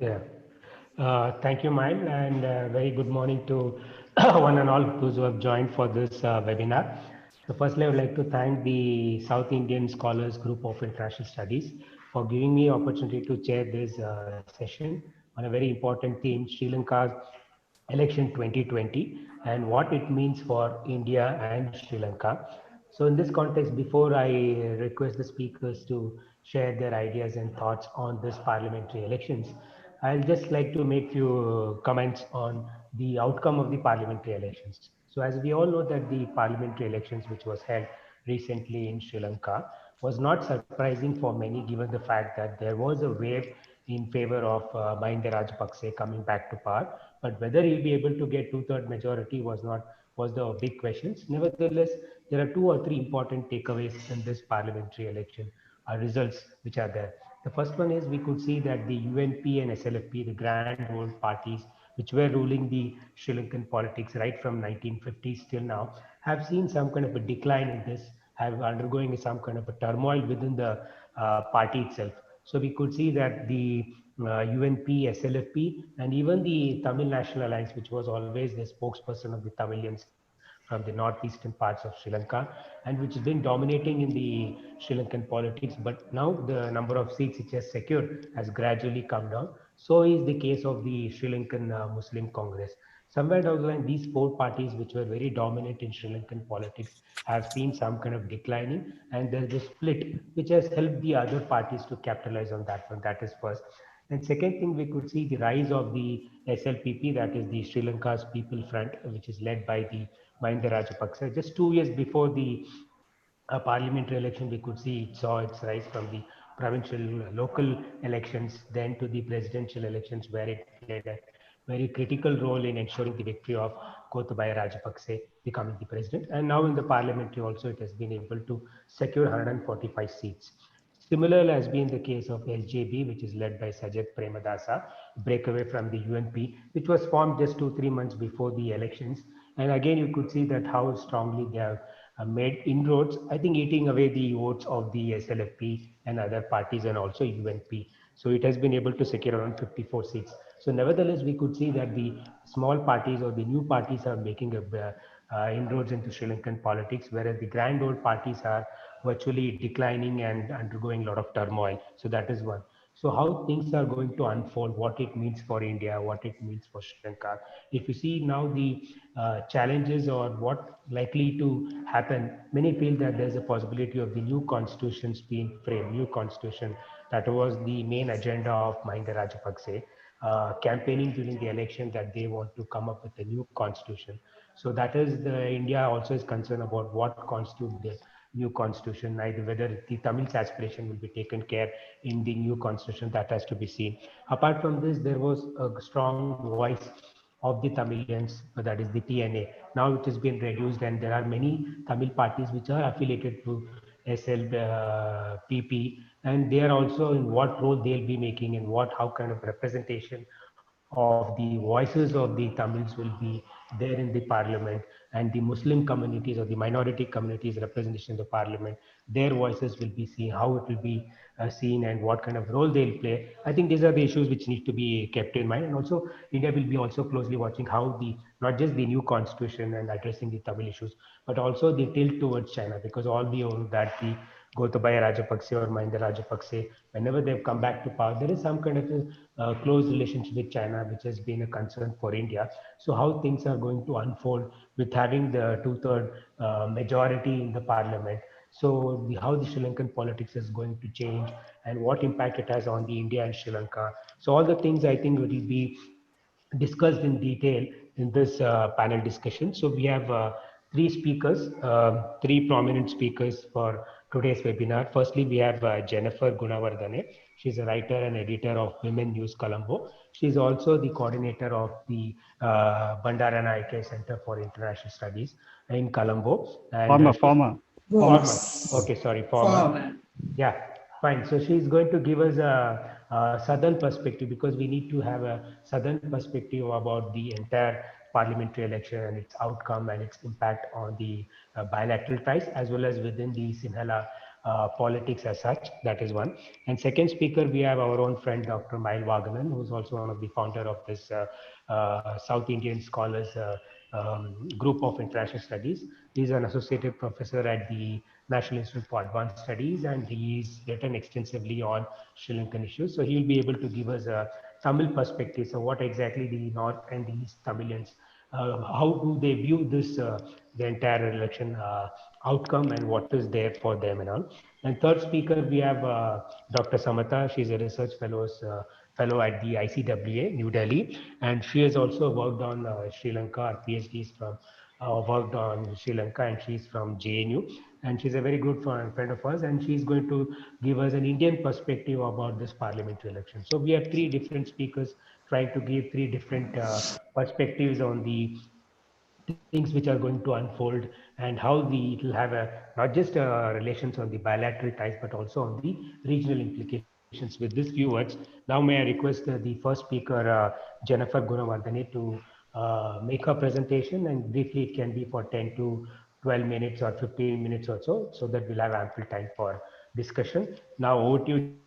Yeah. Thank you, Mile, and very good morning to one and all those who have joined for this webinar. So, firstly, I would like to thank the South Indian Scholars Group of International Studies for giving me opportunity to chair this session on a very important theme, Sri Lanka's election 2020 and what it means for India and Sri Lanka. So, in this context, before I request the speakers to share their ideas and thoughts on this parliamentary elections, I'll just like to make few comments on the outcome of the parliamentary elections. So, as we all know that the parliamentary elections, which was held recently in Sri Lanka, was not surprising for many, given the fact that there was a wave in favor of Mahinda Rajapakse coming back to power. But whether he'll be able to get two-third majority was the big questions. Nevertheless, there are two or three important takeaways in this parliamentary election results which are there. The first one is we could see that the UNP and SLFP, the grand old parties which were ruling the Sri Lankan politics right from 1950s till now, have seen some kind of a decline in this, have undergoing some kind of a turmoil within the party itself. So we could see that the UNP, SLFP, and even the Tamil National Alliance, which was always the spokesperson of the Tamilians from the northeastern parts of Sri Lanka, and which has been dominating in the Sri Lankan politics. But now the number of seats it has secured has gradually come down. So is the case of the Sri Lankan Muslim Congress. Somewhere down the line, these four parties, which were very dominant in Sri Lankan politics, have seen some kind of declining, and there's a split, which has helped the other parties to capitalize on that one. That is first. And second thing, we could see the rise of the SLPP, that is the Sri Lanka's People Front, which is led by the Mahinda Rajapaksa. Just 2 years before the parliamentary election, we could see it saw its rise from the provincial local elections, then to the presidential elections, where it played a very critical role in ensuring the victory of Gotabaya Rajapakse becoming the president. And now in the parliamentary also, it has been able to secure 145 seats. Similar has been the case of LJB, which is led by Sajat Premadasa, breakaway from the UNP, which was formed just 2-3 months before the elections. And again, you could see that how strongly they have made inroads, I think eating away the votes of the SLFP and other parties and also UNP. So it has been able to secure around 54 seats. So nevertheless, we could see that the small parties or the new parties are making inroads into Sri Lankan politics, whereas the grand old parties are virtually declining and undergoing a lot of turmoil. So that is one. So how things are going to unfold, what it means for India, what it means for Sri Lanka. If you see now the challenges or what likely to happen, many feel that there's a possibility of the new constitutions being framed, new constitution. That was the main agenda of Mahinda Rajapakse, campaigning during the election that they want to come up with a new constitution. So that is the India also is concerned about what constitutes the new constitution, either whether the Tamil's aspiration will be taken care in the new constitution, that has to be seen. Apart from this, there was a strong voice of the Tamilians, that is the TNA. Now it has been reduced, and there are many Tamil parties which are affiliated to SLPP, and they are also in what role they'll be making and how kind of representation of the voices of the Tamils will be there in the parliament, and the Muslim communities or the minority communities representation in the parliament, their voices will be seen, how it will be seen, and what kind of role they'll play. I think these are the issues which need to be kept in mind. And also, India will be also closely watching how the not just the new constitution and addressing the Tamil issues, but also the tilt towards China, because all we know that the Gotabaya Rajapakse or Mahinda Rajapakse, whenever they've come back to power, there is some kind of a close relationship with China, which has been a concern for India. So how things are going to unfold with having the two-third majority in the parliament. So how the Sri Lankan politics is going to change and what impact it has on the India and Sri Lanka. So all the things I think will be discussed in detail in this panel discussion. So we have three speakers, three prominent speakers for today's webinar. Firstly, we have Jennifer Gunawardane. She's a writer and editor of Women News Colombo. She's also the coordinator of the Bandarana IK Center for International Studies in Colombo. And she's former. Yes. Okay, sorry, former. Former. Yeah, fine. So she's going to give us a southern perspective, because we need to have a southern perspective about the entire parliamentary election and its outcome and its impact on the bilateral ties, as well as within the Sinhala politics as such. That is one. And second speaker, we have our own friend, Dr. Mail Vaganan, who's also one of the founder of this South Indian Scholars Group of International Studies. He's an associated professor at the National Institute for Advanced Studies, and he's written extensively on Sri Lankan issues. So he'll be able to give us a Tamil perspective. So what exactly the North and the East Tamilians, how do they view this, the entire election outcome, and what is there for them and all. And third speaker, we have Dr. Samata. She's a research fellow at the ICWA, New Delhi, and she has also worked on Sri Lanka. Her PhDs from worked on Sri Lanka, and she's from JNU, and she's a very good friend of ours, and she's going to give us an Indian perspective about this parliamentary election. So we have three different speakers trying to give three different perspectives on the things which are going to unfold, and how it will have a not just relations on the bilateral ties but also on the regional implications. With these few words, now may I request the first speaker, Jennifer Gunawardene, to make her presentation, and briefly it can be for 10 to 12 minutes or 15 minutes or so that we'll have ample time for discussion. Now over to you, Jennifer.